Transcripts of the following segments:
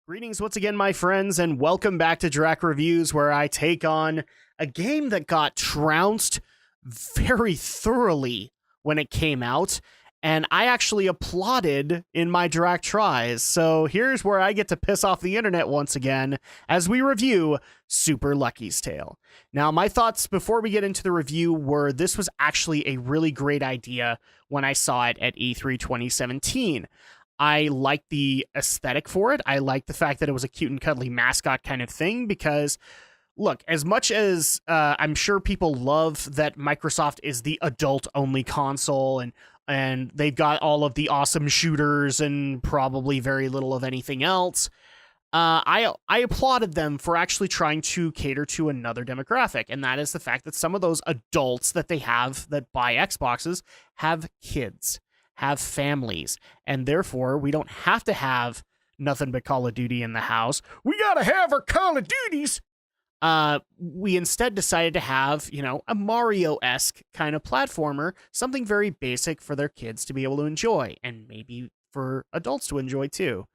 Greetings once again, my friends, and welcome back to Drak Reviews, where I take on a game that got trounced very thoroughly when it came out, and I actually applauded in my Drak tries. So here's where I get to piss off the internet once again as we review Super Lucky's Tale. Now, my thoughts before we get into the review were this was actually a really great idea when I saw it at E3 2017. I like the aesthetic for it. I like the fact that it was a cute and cuddly mascot kind of thing because, look, as much as I'm sure people love that Microsoft is the adult-only console and they've got all of the awesome shooters and probably very little of anything else, I applauded them for actually trying to cater to another demographic, and that is the fact that some of those adults that they have that buy Xboxes have kids, have families, and therefore we don't have to have nothing but Call of Duty in the house. We gotta have our Call of Duties. We instead decided to have, a Mario-esque kind of platformer, something very basic for their kids to be able to enjoy, and maybe for adults to enjoy too.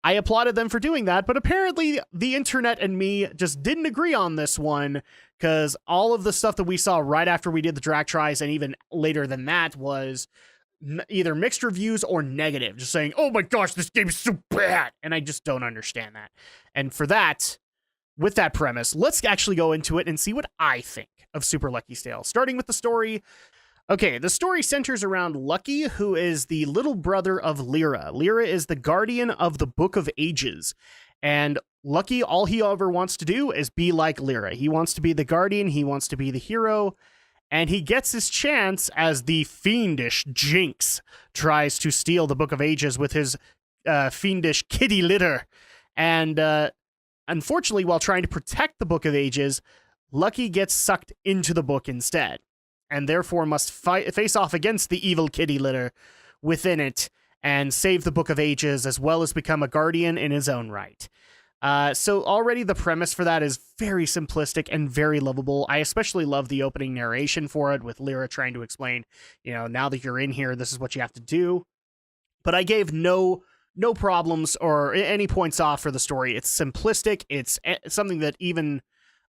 I applauded them for doing that, but apparently the internet and me just didn't agree on this one, because all of the stuff that we saw right after we did the Drak tries, and even later than that, was either mixed reviews or negative, just saying, oh my gosh, this game is so bad, and I just don't understand that. And for that, with that premise, let's actually go into it and see what I think of Super Lucky's Tale. Starting with the story. Okay, the story centers around Lucky, who is the little brother of Lyra. Lyra is the guardian of the Book of Ages, and Lucky, all he ever wants to do is be like Lyra. He wants to be the guardian, he wants to be the hero, and he gets his chance as the fiendish Jinx tries to steal the Book of Ages with his fiendish kitty litter. And unfortunately, while trying to protect the Book of Ages, Lucky gets sucked into the book instead, and therefore must face off against the evil kitty litter within it and save the Book of Ages, as well as become a guardian in his own right. So already the premise for that is very simplistic and very lovable. I especially love the opening narration for it, with Lyra trying to explain, now that you're in here, this is what you have to do. But I gave no problems or any points off for the story. It's simplistic. It's something that even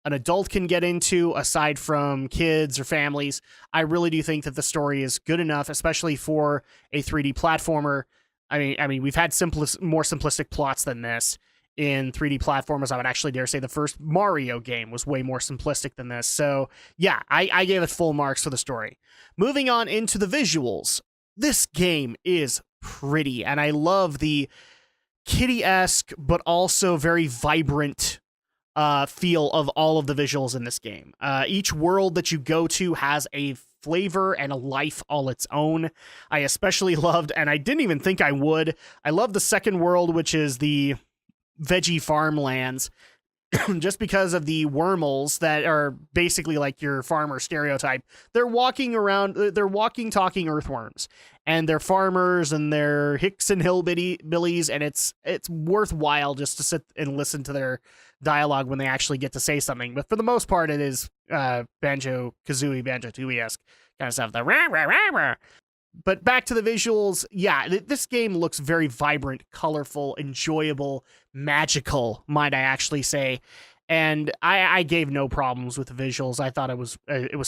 an adult can get into, aside from kids or families. I really do think that the story is good enough, especially for a 3D platformer. I mean, we've had more simplistic plots than this in 3D platformers. I would actually dare say the first Mario game was way more simplistic than this. So yeah, I gave it full marks for the story. Moving on into the visuals. This game is pretty, and I love the kitty-esque but also very vibrant feel of all of the visuals in this game. Each world that you go to has a flavor and a life all its own. I especially loved, and I didn't even think I would, I love the second world, which is the veggie farmlands, just because of the wormholes that are basically like your farmer stereotype. They're walking around, they're walking, talking earthworms, and they're farmers and they're hicks and hillbillies, and it's worthwhile just to sit and listen to their dialogue when they actually get to say something. But for the most part, it is Banjo-Kazooie, Banjo-Tooie-esque kind of stuff. The rah, rah, rah, rah. But back to the visuals, yeah, this game looks very vibrant, colorful, enjoyable, magical, might I actually say. And I gave no problems with the visuals. I thought it was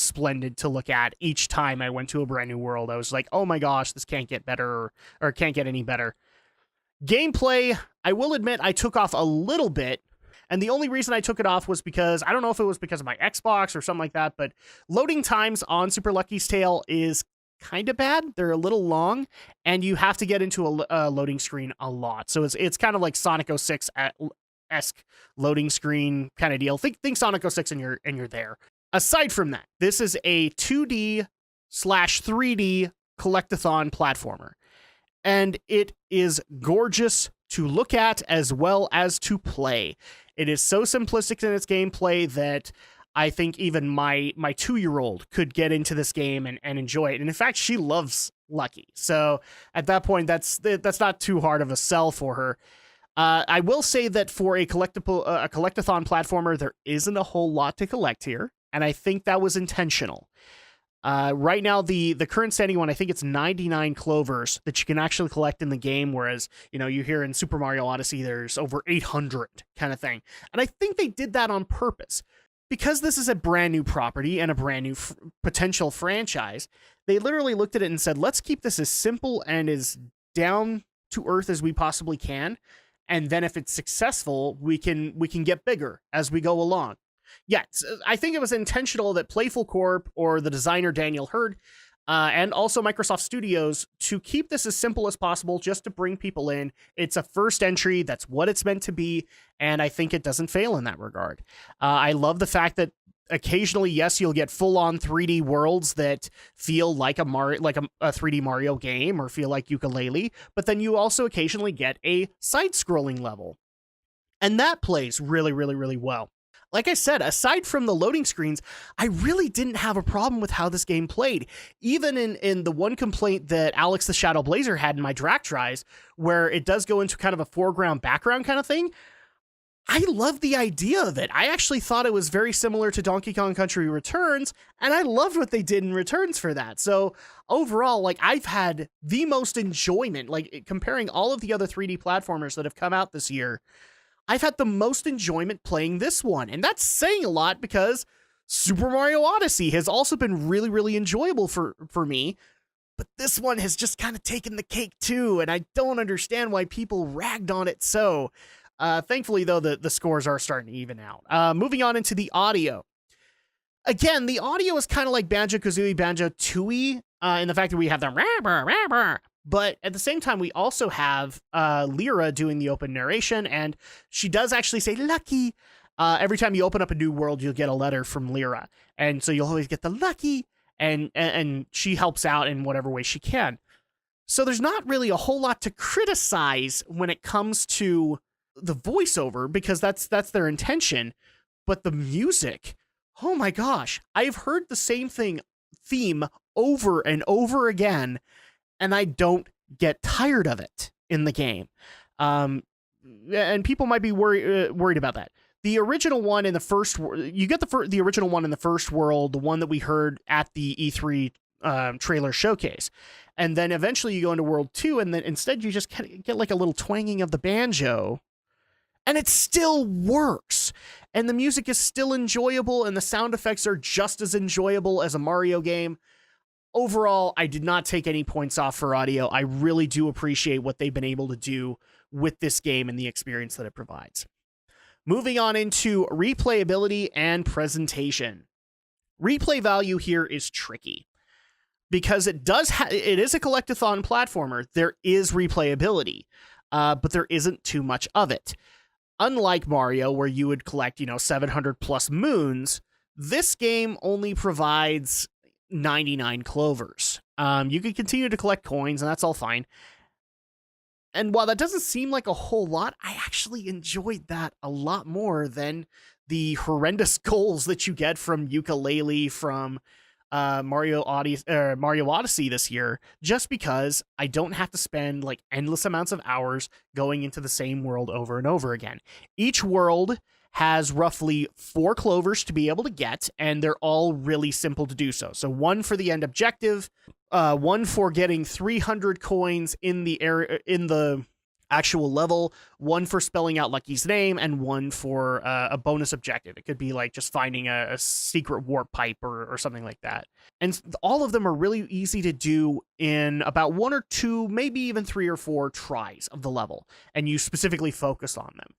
splendid to look at each time I went to a brand new world. I was like, oh my gosh, this can't get better, or can't get any better. Gameplay, I will admit, I took off a little bit. And the only reason I took it off was because, I don't know if it was because of my Xbox or something like that, but loading times on Super Lucky's Tale is kind of bad. They're a little long, and you have to get into a loading screen a lot. So it's kind of like Sonic 06-esque loading screen kind of deal. Think Sonic 06 and you're there. Aside from that, this is a 2D/3D collectathon platformer, and it is gorgeous to look at as well as to play. It is so simplistic in its gameplay that I think even my 2-year-old could get into this game and enjoy it. And in fact, she loves Lucky. So at that point, that's not too hard of a sell for her. I will say that for a collectathon platformer, there isn't a whole lot to collect here, and I think that was intentional. Right now, the current standing one, I think it's 99 clovers that you can actually collect in the game, whereas, you hear in Super Mario Odyssey, there's over 800 kind of thing. And I think they did that on purpose. Because this is a brand new property and a brand new potential franchise, they literally looked at it and said, let's keep this as simple and as down to earth as we possibly can. And then if it's successful, we can get bigger as we go along. Yes, I think it was intentional that Playful Corp or the designer Daniel Hurd and also Microsoft Studios to keep this as simple as possible just to bring people in. It's a first entry. That's what it's meant to be. And I think it doesn't fail in that regard. I love the fact that occasionally, yes, you'll get full-on 3D worlds that feel like a 3D Mario game or feel like Yooka-Laylee, but then you also occasionally get a side-scrolling level. And that plays really, really, really well. Like I said, aside from the loading screens, I really didn't have a problem with how this game played. Even in the one complaint that Alex the Shadow Blazer had in my Drak tries, where it does go into kind of a foreground-background kind of thing, I love the idea of it. I actually thought it was very similar to Donkey Kong Country Returns, and I loved what they did in Returns for that. So overall, I've had the most enjoyment, comparing all of the other 3D platformers that have come out this year, I've had the most enjoyment playing this one. And that's saying a lot because Super Mario Odyssey has also been really, really enjoyable for me. But this one has just kind of taken the cake too. And I don't understand why people ragged on it so. Thankfully, though, the scores are starting to even out. Moving on into the audio. Again, the audio is kind of like Banjo-Kazooie, Banjo-Tooie in the fact that we have the rah-brr. But at the same time, we also have Lyra doing the open narration, and she does actually say lucky. Every time you open up a new world, you'll get a letter from Lyra. And so you'll always get the lucky, and she helps out in whatever way she can. So there's not really a whole lot to criticize when it comes to the voiceover, because that's their intention. But the music, oh my gosh, I've heard the same theme over and over again, and I don't get tired of it in the game. And people might be worried about that. The original one in the first, you get the original one in the first world, the one that we heard at the E3 trailer showcase. And then eventually you go into World 2, and then instead you just get like a little twanging of the banjo. And it still works. And the music is still enjoyable, and the sound effects are just as enjoyable as a Mario game. Overall, I did not take any points off for audio. I really do appreciate what they've been able to do with this game and the experience that it provides. Moving on into replayability and presentation. Replay value here is tricky because it is a collectathon platformer. There is replayability, but there isn't too much of it. Unlike Mario, where you would collect, 700 plus moons, this game only provides 99 clovers. You can continue to collect coins, and that's all fine. And while that doesn't seem like a whole lot, I actually enjoyed that a lot more than the horrendous goals that you get from Yooka-Laylee, from Mario Odyssey this year, just because I don't have to spend endless amounts of hours going into the same world over and over again. Each world has roughly 4 clovers to be able to get, and they're all really simple to do so. So one for the end objective, one for getting 300 coins in the area, in the actual level, one for spelling out Lucky's name, and one for a bonus objective. It could be just finding a secret warp pipe or something like that. And all of them are really easy to do in about 1 or 2, maybe even 3 or 4 tries of the level, and you specifically focus on them.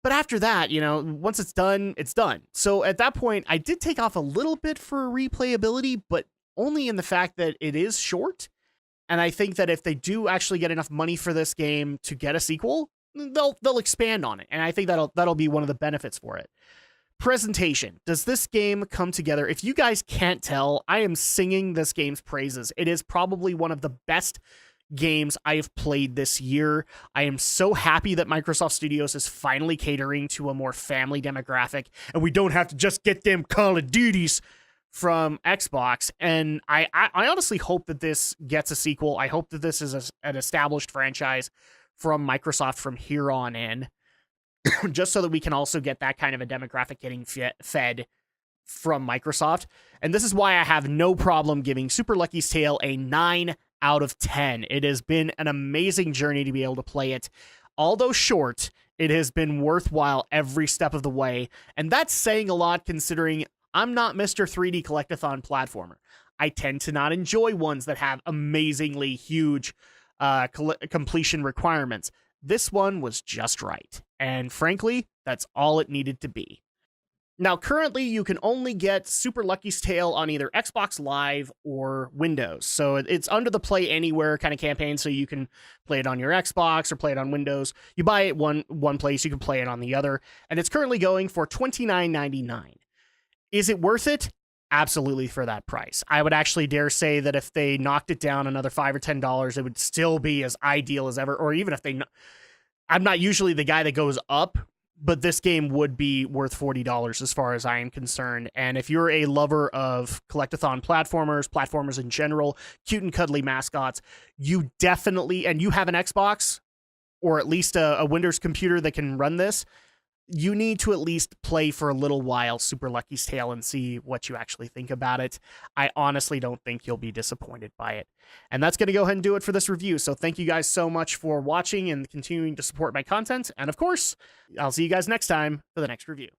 But after that, once it's done, it's done. So at that point, I did take off a little bit for replayability, but only in the fact that it is short. And I think that if they do actually get enough money for this game to get a sequel, they'll expand on it. And I think that'll be one of the benefits for it. Presentation. Does this game come together? If you guys can't tell, I am singing this game's praises. It is probably one of the best games I have played this year. I am so happy that Microsoft Studios is finally catering to a more family demographic, and we don't have to just get them Call of Duties from Xbox. And I honestly hope that this gets a sequel. I hope that this is an established franchise from Microsoft from here on in, just so that we can also get that kind of a demographic getting fed from Microsoft. And this is why I have no problem giving Super Lucky's Tale a 9 out of 10. It has been an amazing journey to be able to play it. Although short, it has been worthwhile every step of the way. And that's saying a lot considering I'm not Mr. 3D Collectathon platformer. I tend to not enjoy ones that have amazingly huge completion requirements. This one was just right. And frankly, that's all it needed to be. Now, currently, you can only get Super Lucky's Tale on either Xbox Live or Windows. So it's under the Play Anywhere kind of campaign, so you can play it on your Xbox or play it on Windows. You buy it one place, you can play it on the other. And it's currently going for $29.99. Is it worth it? Absolutely, for that price. I would actually dare say that if they knocked it down another $5 or $10, it would still be as ideal as ever. Or even if they... I'm not usually the guy that goes up, but this game would be worth $40 as far as I am concerned. And if you're a lover of collectathon platformers in general, cute and cuddly mascots, you definitely, and you have an Xbox or at least a Windows computer that can run this, you need to at least play for a little while Super Lucky's Tale and see what you actually think about it. I honestly don't think you'll be disappointed by it. And that's going to go ahead and do it for this review. So thank you guys so much for watching and continuing to support my content. And of course, I'll see you guys next time for the next review.